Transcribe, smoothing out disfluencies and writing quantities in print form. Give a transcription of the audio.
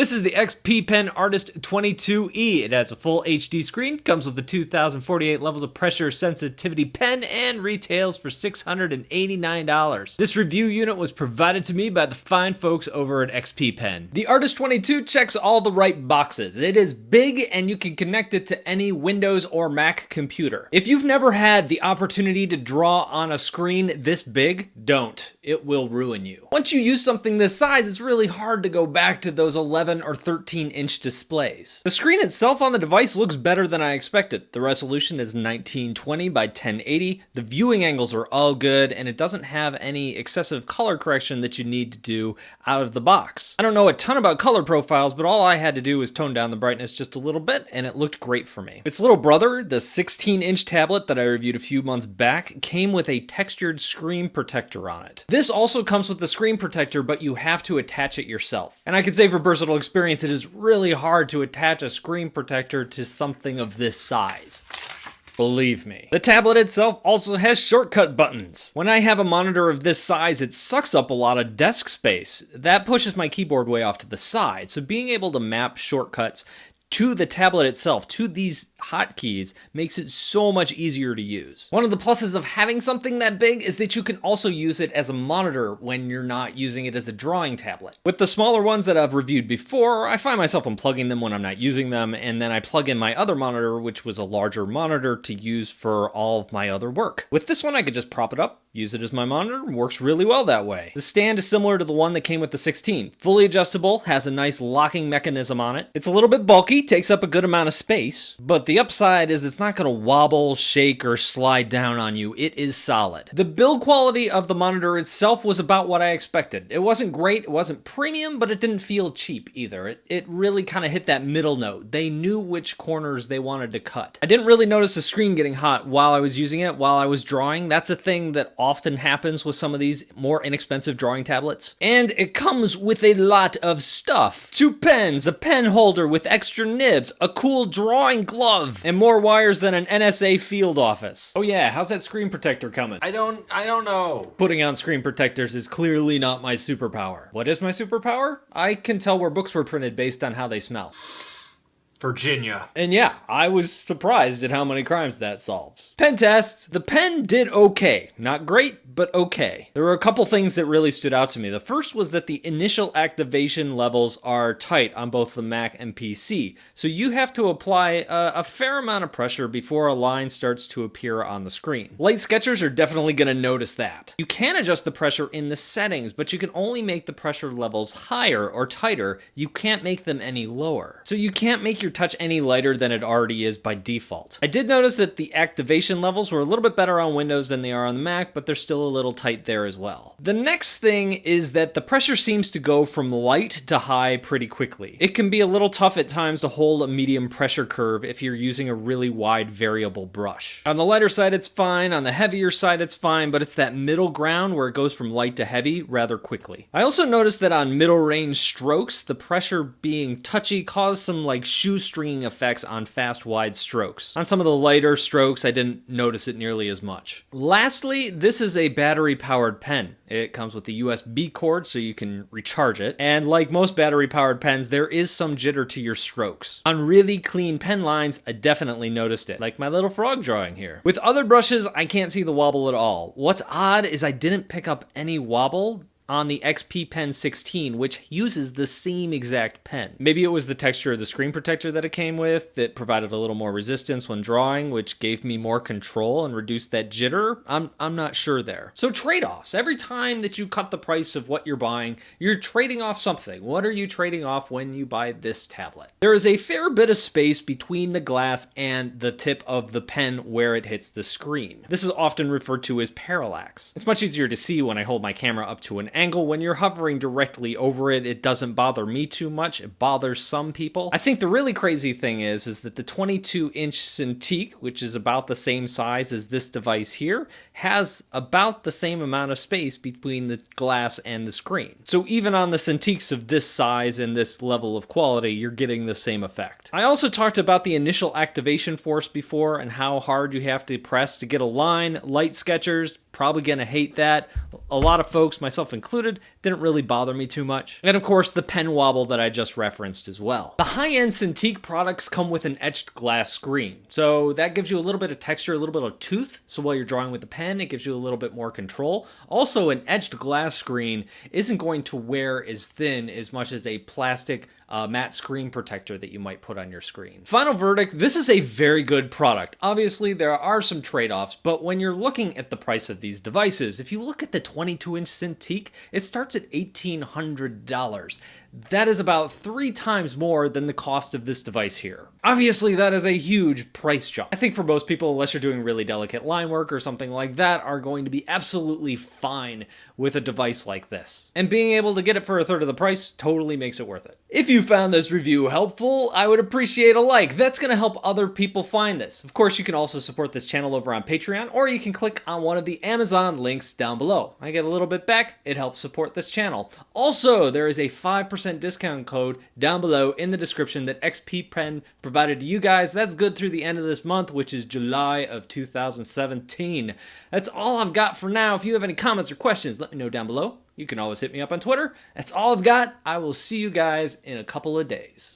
This is the XP Pen Artist 22E. It has a full HD screen, comes with the 2048 levels of pressure sensitivity pen, and retails for $689. This review unit was provided to me by the fine folks over at XP Pen. The Artist 22 checks all the right boxes. It is big and you can connect it to any Windows or Mac computer. If you've never had the opportunity to draw on a screen this big, don't. It will ruin you. Once you use something this size, it's really hard to go back to those 11 or 13-inch displays. The screen itself on the device looks better than I expected. The resolution is 1920 by 1080. The viewing angles are all good, and it doesn't have any excessive color correction that you need to do out of the box. I don't know a ton about color profiles, but all I had to do was tone down the brightness just a little bit, and it looked great for me. Its little brother, the 16-inch tablet that I reviewed a few months back, came with a textured screen protector on it. This also comes with the screen protector, but you have to attach it yourself. And I can say for personal experience, it is really hard to attach a screen protector to something of this size. Believe me. The tablet itself also has shortcut buttons. When I have a monitor of this size, it sucks up a lot of desk space. That pushes my keyboard way off to the side, so being able to map shortcuts to the tablet itself, to these hotkeys, makes it so much easier to use. One of the pluses of having something that big is that you can also use it as a monitor when you're not using it as a drawing tablet. With the smaller ones that I've reviewed before, I find myself unplugging them when I'm not using them, and then I plug in my other monitor, which was a larger monitor to use for all of my other work. With this one, I could just prop it up, use it as my monitor, works really well that way. The stand is similar to the one that came with the 16. Fully adjustable, has a nice locking mechanism on it. It's a little bit bulky, takes up a good amount of space, but the upside is it's not gonna wobble, shake, or slide down on you. It is solid. The build quality of the monitor itself was about what I expected. It wasn't great, it wasn't premium, but it didn't feel cheap either. It really kind of hit that middle note. They knew which corners they wanted to cut. I didn't really notice the screen getting hot while I was using it, while I was drawing. That's a thing that often happens with some of these more inexpensive drawing tablets. And it comes with a lot of stuff. 2 pens, a pen holder with extra nibs, a cool drawing glove, and more wires than an NSA field office. Oh yeah, how's that screen protector coming? I don't know. Putting on screen protectors is clearly not my superpower. What is my superpower? I can tell where books were printed based on how they smell. Virginia. And yeah, I was surprised at how many crimes that solves. Pen test. The pen did okay. Not great, but okay. There were a couple things that really stood out to me. The first was that the initial activation levels are tight on both the Mac and PC. So you have to apply a fair amount of pressure before a line starts to appear on the screen. Light sketchers are definitely going to notice that. You can adjust the pressure in the settings, but you can only make the pressure levels higher or tighter. You can't make them any lower. So you can't make your touch any lighter than it already is by default. I did notice that the activation levels were a little bit better on Windows than they are on the Mac, but they're still a little tight there as well. The next thing is that the pressure seems to go from light to high pretty quickly. It can be a little tough at times to hold a medium pressure curve if you're using a really wide variable brush. On the lighter side it's fine, on the heavier side it's fine, but it's that middle ground where it goes from light to heavy rather quickly. I also noticed that on middle range strokes, the pressure being touchy caused some like shoestringing effects on fast wide strokes. On some of the lighter strokes, I didn't notice it nearly as much. Lastly, this is a battery powered pen. It comes with the USB cord so you can recharge it. And like most battery powered pens, there is some jitter to your strokes. On really clean pen lines, I definitely noticed it. Like my little frog drawing here. With other brushes, I can't see the wobble at all. What's odd is I didn't pick up any wobble on the XP Pen 16, which uses the same exact pen. Maybe it was the texture of the screen protector that it came with that provided a little more resistance when drawing, which gave me more control and reduced that jitter. I'm not sure there. So trade-offs. Every time that you cut the price of what you're buying, you're trading off something. What are you trading off when you buy this tablet? There is a fair bit of space between the glass and the tip of the pen where it hits the screen. This is often referred to as parallax. It's much easier to see when I hold my camera up to an angle. When you're hovering directly over it, it doesn't bother me too much. It bothers some people. I think the really crazy thing is that the 22-inch Cintiq, which is about the same size as this device here, has about the same amount of space between the glass and the screen. So even on the Cintiqs of this size and this level of quality, you're getting the same effect. I also talked about the initial activation force before and how hard you have to press to get a line. Light sketchers, probably gonna hate that. A lot of folks, myself included, included didn't really bother me too much. And of course, the pen wobble that I just referenced as well. The high-end Cintiq products come with an etched glass screen, so that gives you a little bit of texture, a little bit of tooth, so while you're drawing with the pen, it gives you a little bit more control. Also, an etched glass screen isn't going to wear as thin as much as a plastic matte screen protector that you might put on your screen. Final verdict, this is a very good product. Obviously, there are some trade-offs, but when you're looking at the price of these devices, if you look at the 22-inch Cintiq, it starts at $1,800. That is about 3 times more than the cost of this device here. Obviously, that is a huge price jump. I think for most people, unless you're doing really delicate line work or something like that, are going to be absolutely fine with a device like this. And being able to get it for a third of the price totally makes it worth it. If you found this review helpful, I would appreciate a like. That's going to help other people find this. Of course, you can also support this channel over on Patreon, or you can click on one of the Amazon links down below. I get a little bit back, it helps support this channel. Also, there is a 5% discount code down below in the description that XP Pen provided to you guys. That's good through the end of this month, which is July of 2017. That's all I've got for now. If you have any comments or questions, let me know down below. You can always hit me up on Twitter. That's all I've got. I will see you guys in a couple of days.